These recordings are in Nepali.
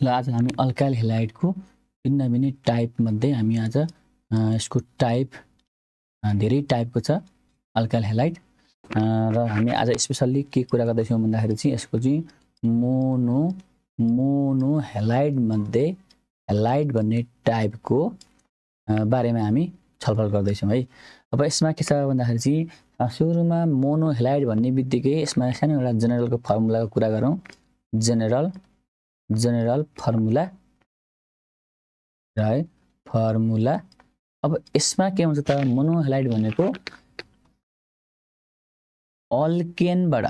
ल आज हामी अल्काइल हेलाइडको भिन्न भिन्न टाइप मध्ये हामी आज यसको टाइप धेरै टाइपको छ अल्काइल हेलाइड र हामी आज स्पेशली के कुरा गर्दैछौँ भन्दाखेरि चाहिँ यसको चाहिँ मोनो हेलाइड मध्ये हेलाइड भन्ने टाइपको बारेमा हामी छलफल गर्दैछौँ है। अब यसमा के छ भन्दाखेरि चाहिँ सुरुमा मोनो हेलाइड भन्ने बित्तिकै यसमा सानो एउटा जेनरलको फर्मुलाको कुरा गरौँ। जेनरल फर्मुला है फर्मुला। अब यसमा के हुन्छ त मोनो हेलाइड भनेको अल्केनबाट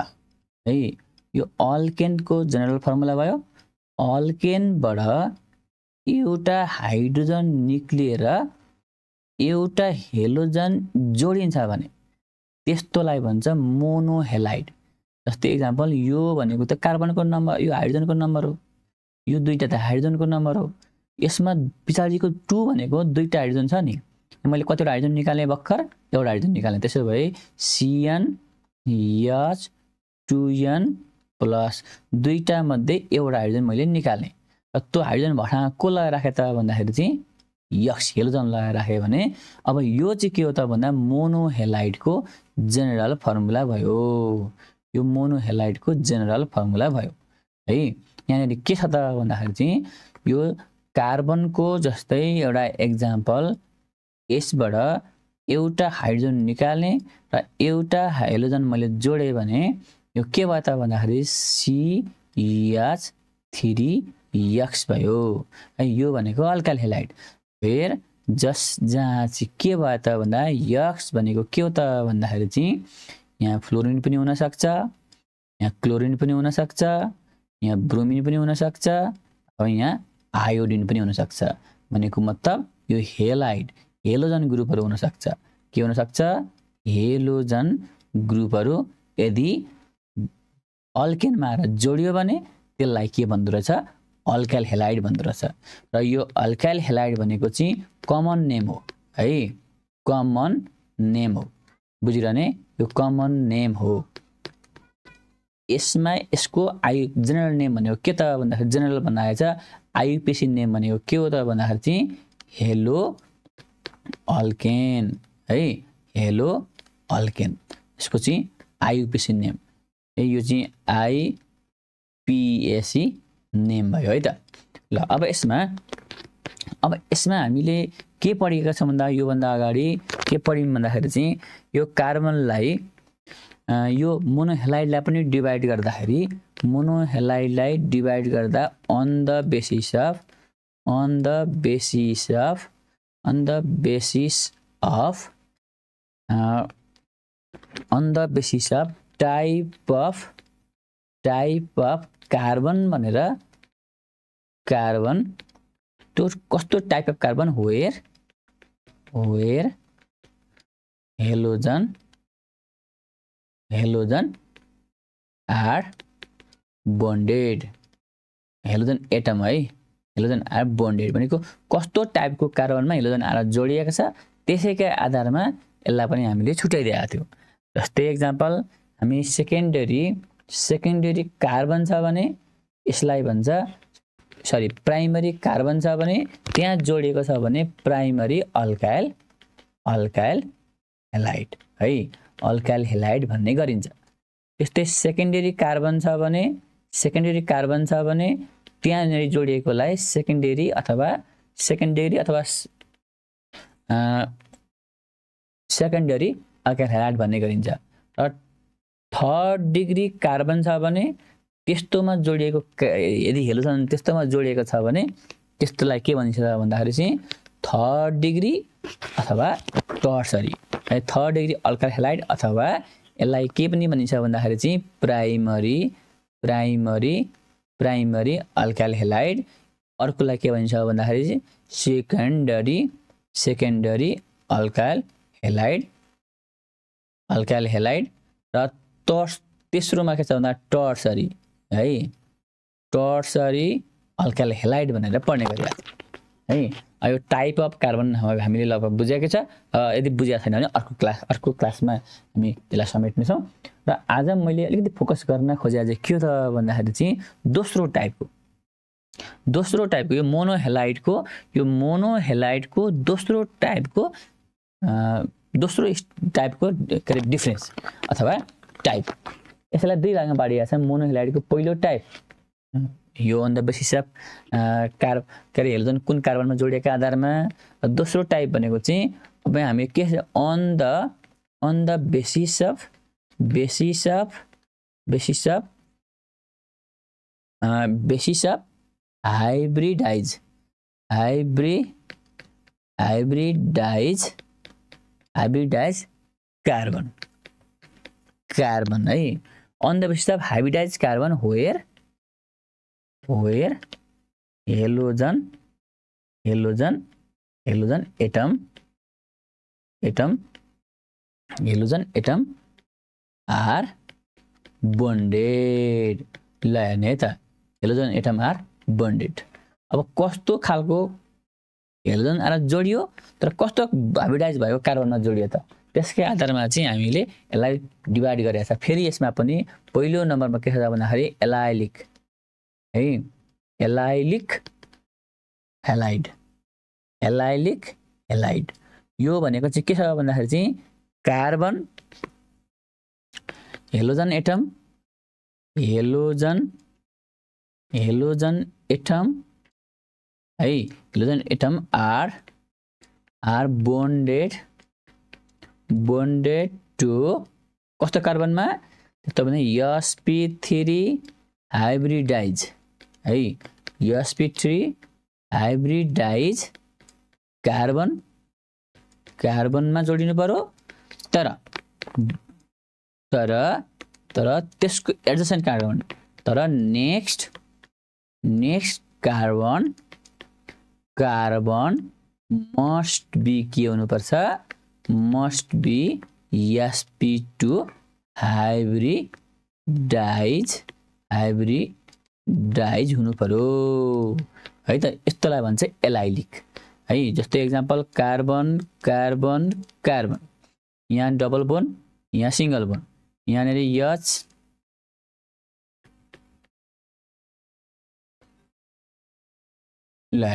है, यो अल्केनको जेनरल फर्मुला भयो। अल्केनबाट एउटा हाइड्रोजन निक्लिएर एउटा हेलोजन जोडिन्छ भने त्यस्तोलाई भन्छ मोनो हेलाइड। जस्तै एक्जाम्पल यो भनेको त कार्बनको नम्बर, यो हाइड्रोजनको नम्बर हो, यो दुईटा त हाइड्रोजनको नम्बर हो। यसमा पछाडिको 2 भनेको दुईटा हाइड्रोजन छ नि, मैले कतिवटा हाइड्रोजन निकालेँ भर्खर, एउटा हाइड्रोजन निकालेँ। त्यसो भए CnH2n प्लस दुईटा मध्ये एउटा हाइड्रोजन मैले निकालेँ र त्यो हाइड्रोजन भठा को लगाएर राखे त भन्दाखेरि चाहिँ यक्स हेलोजन लगाएर राखे भने अब यो चाहिँ के हो त भन्दा मोनो हेलाइडको जेनरल फर्मुला भयो। यो मोनो हेलाइडको जेनरल फर्मुला भयो है। यहाँनिर के छ त भन्दाखेरि चाहिँ यो कार्बनको जस्तै एउटा एक्जाम्पल यसबाट एउटा हाइड्रोजन निकाल्ने र एउटा हेलोजन मैले जोडेँ भने यो के भयो त भन्दाखेरि CH3X भयो है। यो भनेको अल्काइल हेलाइड। फेर जहाँ चाहिँ के भयो त भन्दा यक्स भनेको के हो त भन्दाखेरि चाहिँ यहाँ फ्लोरिन पनि हुन सक्छ, यहाँ क्लोरिन पनि हुन सक्छ, यहाँ ब्रोमिन पनि हुन सक्छ, अब यहाँ आयोडिन पनि हुन सक्छ। भनेको मतलब यो हेलाइड हेलोजन ग्रुपहरू हुन सक्छ। के हुन सक्छ? हेलोजन ग्रुपहरू यदि अल्केनमा आएर जोडियो भने त्यसलाई के भन्दो रहेछ? अल्काइल हेलाइड भन्दो रहेछ। र यो अल्काइल हेलाइड भनेको चाहिँ कमन नेम हो है, कमन नेम हो, बुझिरहने? यो कमन नेम हो। यसमा यसको जेनरल नेम भनेको के त भन्दाखेरि जेनरल बनाएको छ आइयुपिएसी नेम भनेको के हो त भन्दाखेरि चाहिँ हेलो अल्केन है, हेलो अल्केन। यसको चाहिँ आइयुपिएसी नेम है, यो चाहिँ आइपिएसी नेम भयो है त। ल अब यसमा हामीले के पढेका छौँ भन्दा योभन्दा अगाडि के पढ्यौँ भन्दाखेरि चाहिँ यो कार्बनलाई यो मोनो हेलाइडलाई पनि डिभाइड गर्दाखेरि मोनो हेलाइडलाई डिभाइड गर्दा on the basis of type of carbon भनेर कार्बन त्यो कस्तो type of carbon where halogen are bonded, halogen atom है, हेलोजन आर बन्डेड भनेको कस्तो टाइपको कार्बनमा हेलोजन आर जोडिएको छ त्यसैकै आधारमा यसलाई पनि हामीले छुट्याइदिएका थियौँ। जस्तै एक्जाम्पल हामी सेकेन्डरी कार्बन छ भने यसलाई भन्छ प्राइमरी कार्बन छ भने त्यहाँ जोडिएको छ भने प्राइमरी अल्काइल हेलाइड है, अल्काइल हेलाइड भन्ने गरिन्छ। त्यस्तै सेकेन्डरी कार्बन छ भने त्यहाँनिर जोडिएकोलाई सेकेन्डरी अथवा सेकेन्डरी अल्काइल हेलाइड भन्ने गरिन्छ। र थर्ड डिग्री कार्बन छ भने त्यस्तोमा जोडिएको यदि हेलोजन त्यस्तोमा जोडिएको छ भने त्यस्तोलाई के भनिन्छ भन्दाखेरि चाहिँ थर्ड डिग्री अथवा टर्सरी है, थर्ड डिग्री अल्काइल हेलाइड अथवा यसलाई के पनि भनिन्छ भन्दाखेरि चाहिँ प्राइमरी अल्काइल हेलाइड। अर्कोलाई के भनिन्छ भन्दाखेरि चाहिँ सेकेन्डरी अल्काइल हेलाइड र तेस्रोमा के छ भन्दा टर्सरी है, टर्सरी अल्काइल हेलाइड भनेर पढ्ने गरिरहेको छ है। यो टाइप अफ कार्बन हामीले लगभग बुझेकै छ। यदि बुझेको छैन भने अर्को क्लासमा हामी त्यसलाई समेट्नेछौँ। र आज मैले अलिकति फोकस गर्न खोजे चाहिँ के हो त भन्दाखेरि चाहिँ दोस्रो दोस्रो टाइपको यो मोनोहेलाइडको दोस्रो टाइपको के अरे डिफरेन्स अथवा टाइप। यसलाई दुई भागमा बाँडिएको छ। मोनोहेलाइडको पहिलो टाइप यो अन द बेसिस अफ के अरे हेलोजन कुन कार्बनमा जोडिएका आधारमा। दोस्रो टाइप भनेको चाहिँ अब हामी के on the basis of hybridize carbon है। On the basis of hybridize carbon where halogen atom are bonded. ल हेर्ने है त, हेलोजन एटम आर बन्डेड। अब कस्तो खालको हेलोजन आएर जोडियो तर कस्तो हाइब्रिडाइज भएको कार्बनमा जोडियो त, त्यसकै आधारमा चाहिँ हामीले यसलाई डिभाइड गरेका छ। फेरि यसमा पनि पहिलो नम्बरमा के छ भन्दाखेरि एलाइलिक है, एलाइलिक हेलाइड। यो भनेको चाहिँ के छ भन्दाखेरि चाहिँ कार्बन हेलोजन एटम है, halogen atom are bonded to कस्तो कार्बनमा त भने sp3 हाइब्रिडाइज है, sp3 हाइब्रिडाइज कार्बनमा जोडिनु पर्यो। तर त्यसको एडजसेन्ट कार्बन, तर नेक्स्ट कार्बन मस्ट बी के हुनुपर्छ, मस्ट बी sp2 हाइब्रिडाइज हुनु पर्यो है त। यस्तोलाई भन्छ एलाइलिक है। जस्तै एक्जाम्पल कार्बन यहाँ डबल बोन, यहाँ सिंगल बोन, यहाँनिर H ल।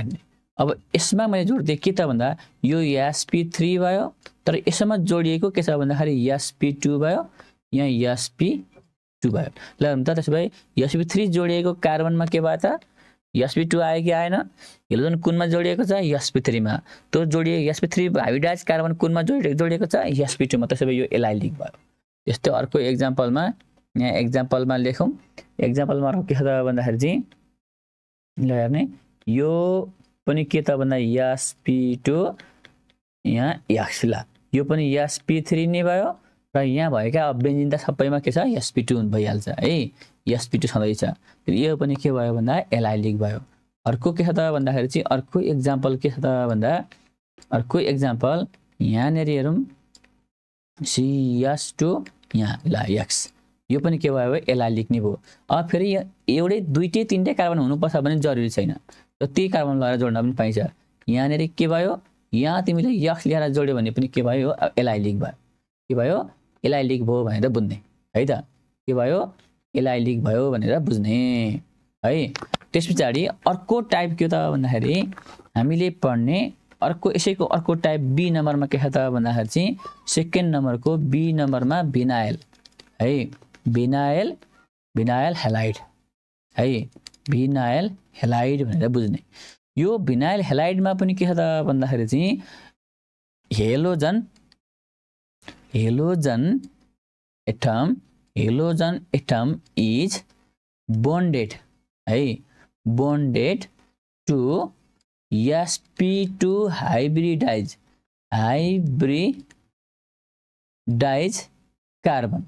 अब यसमा मैले जोड्दै के त भन्दा यो sp3 भयो, तर यसमा जोडिएको के छ भन्दाखेरि sp2 भयो, यहाँ sp2 भयो। ल त त्यसो भए sp3 जोडिएको कार्बनमा के भयो त sp2 आयो कि आएन? हेलोजन कुनमा जोडिएको छ sp3 मा। त्यो जोडिएको sp3 हाइब्रिडाइज कार्बन कुनमा जोडिएको छ sp2 मा। त्यसो भए यो एलाइलिक भयो। यस्तै अर्को एक्जाम्पलमा यहाँ एक्जाम्पलमा लेखौँ। एक्जाम्पलमा अर्को के छ भन्दाखेरि चाहिँ ल हेर्ने, यो पनि के त भन्दा sp2 यहाँ x ल, यो पनि sp3 नै भयो र यहाँ भएका अब बेन्जिन त सबैमा के छ sp2 भइहाल्छ है, sp2 छँदैछ। यो पनि के भयो भन्दा एलाइलिक भयो। अर्को के छ त भन्दाखेरि चाहिँ अर्को एक्जाम्पल के छ त भन्दा यहाँनिर हेरौँ cs2 यहाँ ल x, यो पनि के भयो एलाइलिक नै भयो। अब फेरि एउटै दुईटै तिनटै कार्बन हुनुपर्छ भने जरुरी छैन, त्यही कार्बन लगाएर जोड्न पनि पाइन्छ। यहाँनिर के भयो, यहाँ तिमीले x ल्याएर जोड्यो भने पनि के भयो एलाइलिक भयो। के भयो एलाइलिक भयो भनेर बुझ्ने है त, के भयो एलाइलिक भयो भनेर बुझ्ने है। त्यस पछाडि अर्को टाइप के त भन्दाखेरि हामीले पढ्ने यसैको अर्को टाइप बी नम्बरमा के छ त भन्दाखेरि चाहिँ सेकेन्ड नम्बरको बी नम्बरमा भिनाइल है, भिनाइल हेलाइड है, भिनाइल हेलाइड भनेर बुझ्ने। यो भिनाइल हेलाइडमा पनि के छ त भन्दाखेरि चाहिँ हेलोजन एटम इज bonded है, bonded to sp2 hybridize carbon.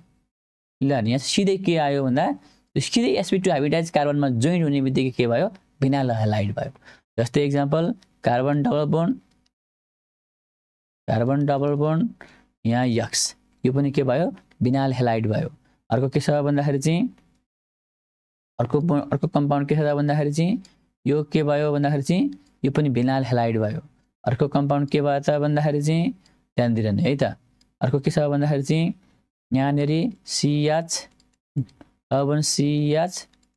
ल यहाँ सिधै के आयो भन्दा सिधै sp2 हाइब्रिडाइज कार्बनमा जोइन हुने बित्तिकै के भयो भिनाइल हेलाइड भयो। जस्तै एक्जाम्पल कार्बन डबल बोन्ड यहाँ x, यो पनि के भयो भिनाइल हेलाइड भयो। अर्को के छ भन्दाखेरि चाहिँ अर्को कम्पाउन्ड के छ भन्दाखेरि चाहिँ यो के भयो भन्दाखेरि चाहिँ यो पनि भिनाइल हेलाइड भयो। अर्को कम्पाउन्ड के भयो त भन्दाखेरि चाहिँ ध्यान दिइरहने है त। अर्को के छ भन्दाखेरि चाहिँ यहाँनिर CH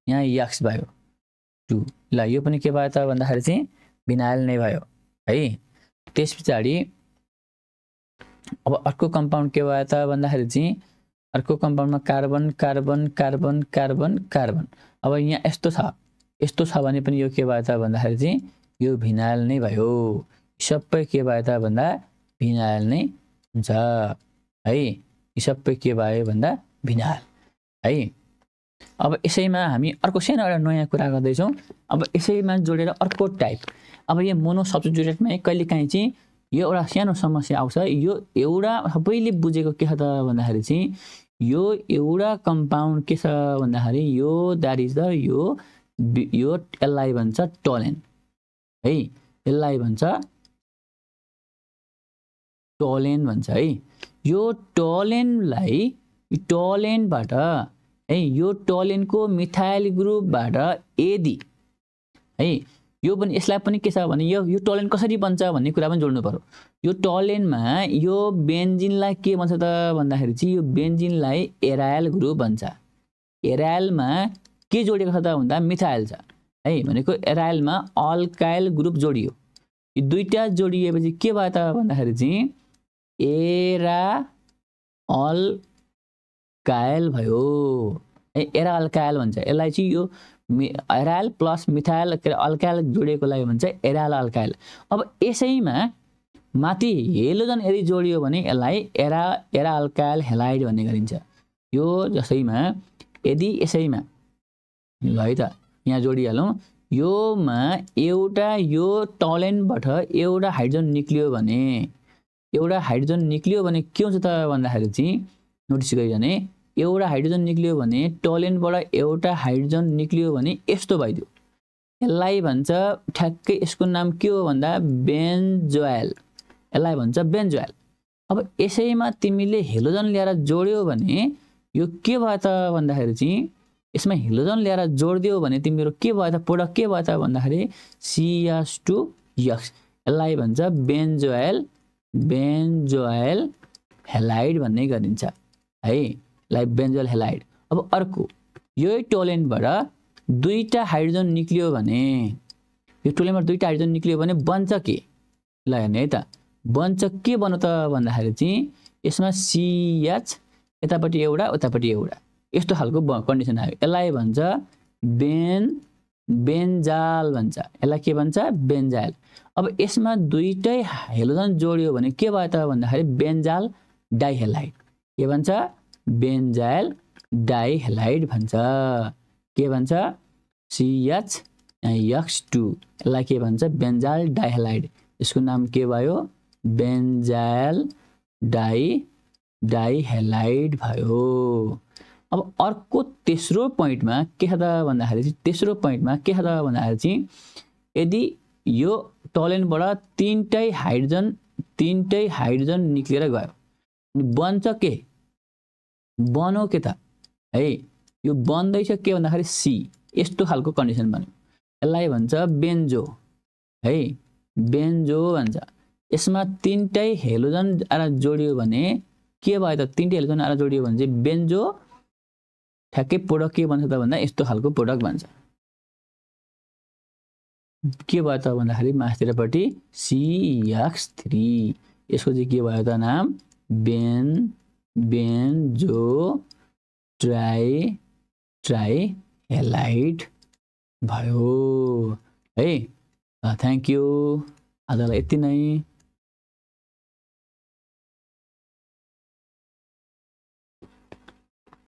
यहाँ x भयो 2 ल यो पनि के भयो त भन्दाखेरि चाहिँ भिनाइल नै भयो है। त्यस पछाडि अब अर्को कम्पाउन्ड के भयो त भन्दाखेरि चाहिँ अर्को कम्पाउन्डमा carbon carbon carbon carbon carbon. अब यहाँ यस्तो छ भने पनि यो के भयो त भन्दाखेरि चाहिँ यो भिनाइल नै भयो। सबै के भयो त भन्दा भिनाइल नै हुन्छ है। यी सबै के भयो भन्दा भिनाइल है। अब यसैमा हामी अर्को सानो एउटा नयाँ कुरा गर्दैछौँ। अब यसैमा जोडेर अर्को टाइप, अब यो मोनो सब्स्टिट्युटेडमा कहिलेकाहीँ चाहिँ यो एउटा सानो समस्या आउँछ। यो एउटा सबैले बुझेको के छ त भन्दाखेरि चाहिँ यो एउटा कम्पाउन्ड के छ भन्दाखेरि यो द्याट इज द यो यसलाई भन्छ टोलेन है। यसलाई भन्छ टोलेन भन्छ है। यो टोलेनलाई टोलेनबाट है, यो टोलेनको मिथाइल ग्रुपबाट यदि है यो पनि यसलाई पनि के छ भने यो टोलेन कसरी बन्छ भन्ने कुरा पनि जोड्नु पर्यो। यो टोलेनमा यो बेन्जिनलाई के भन्छ त भन्दाखेरि चाहिँ यो बेन्जिनलाई एराइल ग्रुप भन्छ। एराइलमा के जोडिएको छ त भन्दा मिथाइल छ है, भनेको एराइलमा अल्काइल ग्रुप जोडियो। यो दुईटा जोडिएपछि के भयो त भन्दाखेरि चाहिँ एरा अल्काइल भयो है। एरा अल्काइल भन्छ यसलाई चाहिँ। यो एराइल प्लस मिथाइल अल्काइल जोडिएकोलाई भन्छ एराइल अल्काइल। अब यसैमा माथि हेलोजन यदि जोडियो भने यसलाई एरा अल्काइल हेलाइड भन्ने गरिन्छ। यो जसैमा यदि यसैमा ल है त यहाँ जोडिहालौँ, योमा एउटा यो टोलेनबाट एउटा हाइड्रोजन निक्लियो भने के हुन्छ त भन्दाखेरि चाहिँ नोटिस गरिरहने, एउटा हाइड्रोजन निक्लियो भने टोलेनबाट एउटा हाइड्रोजन निक्लियो भने यस्तो भइदियो। यसलाई भन्छ ठ्याक्कै, यसको नाम के हो भन्दा बेन्जोइल। यसलाई भन्छ बेन्जोइल। अब यसैमा तिमीले हेलोजन ल्याएर जोड्यो भने यो के भयो त भन्दाखेरि चाहिँ यसमा हेलोजन ल्याएर जोडिदियो भने तिम्रो के भयो त प्रोडक्ट के भयो त भन्दाखेरि CH2X। यसलाई भन्छ बेन्जोइल हेलाइड भन्ने गरिन्छ है, लाइक बेन्जोइल हेलाइड। अब अर्को यही टोलेनबाट दुईटा हाइड्रोजन निक्लियो भने, यो टोलेनबाट दुईटा हाइड्रोजन निक्लियो भने बन्छ के ल हेर्ने है त, बन्छ के बन्यो त भन्दाखेरि चाहिँ यसमा CH यतापट्टि एउटा उतापट्टि एउटा यस्तो खालको कन्डिसन आयो। यसलाई भन्छ बेन्जाल भन्छ। यसलाई के भन्छ बेन्जाल। अब यसमा दुईटै हेलोजन जोडियो भने के भयो त भन्दाखेरि बेन्जाल डाइहेलाइड। के भन्छ बेन्जाइल डाइहेलाइड भन्छ। के भन्छ CH2। यसलाई के भन्छ बेन्जाल डाइहेलाइड। यसको नाम के भयो बेन्जाइल डाइहेलाइड भयो। अब अर्को तेस्रो पोइन्टमा के छ त भन्दाखेरि चाहिँ यदि यो टोलेनबाट तीनटै हाइड्रोजन निक्लेर गयो बन्छ के बनो के त है, यो बन्दैछ के भन्दाखेरि C। यस्तो खालको कन्डिसन बन्यो। यसलाई भन्छ बेन्जो है, बेन्जो भन्छ। यसमा तीनटै हेलोजन आएर जोडियो भने के भयो त, तीनटै हेलोजन आएर जोडियो भने चाहिँ बेन्जो ठ्याक्कै प्रोडक्ट के बन्छ त भन्दा यस्तो खालको प्रोडक्ट बन्छ। के भयो त भन्दाखेरि माथितिरपट्टि CH3। यसको चाहिँ के भयो त नाम बेन्जो ट्राइहेलाइड भयो है। थ्याङ्क यू, आजलाई यति नै।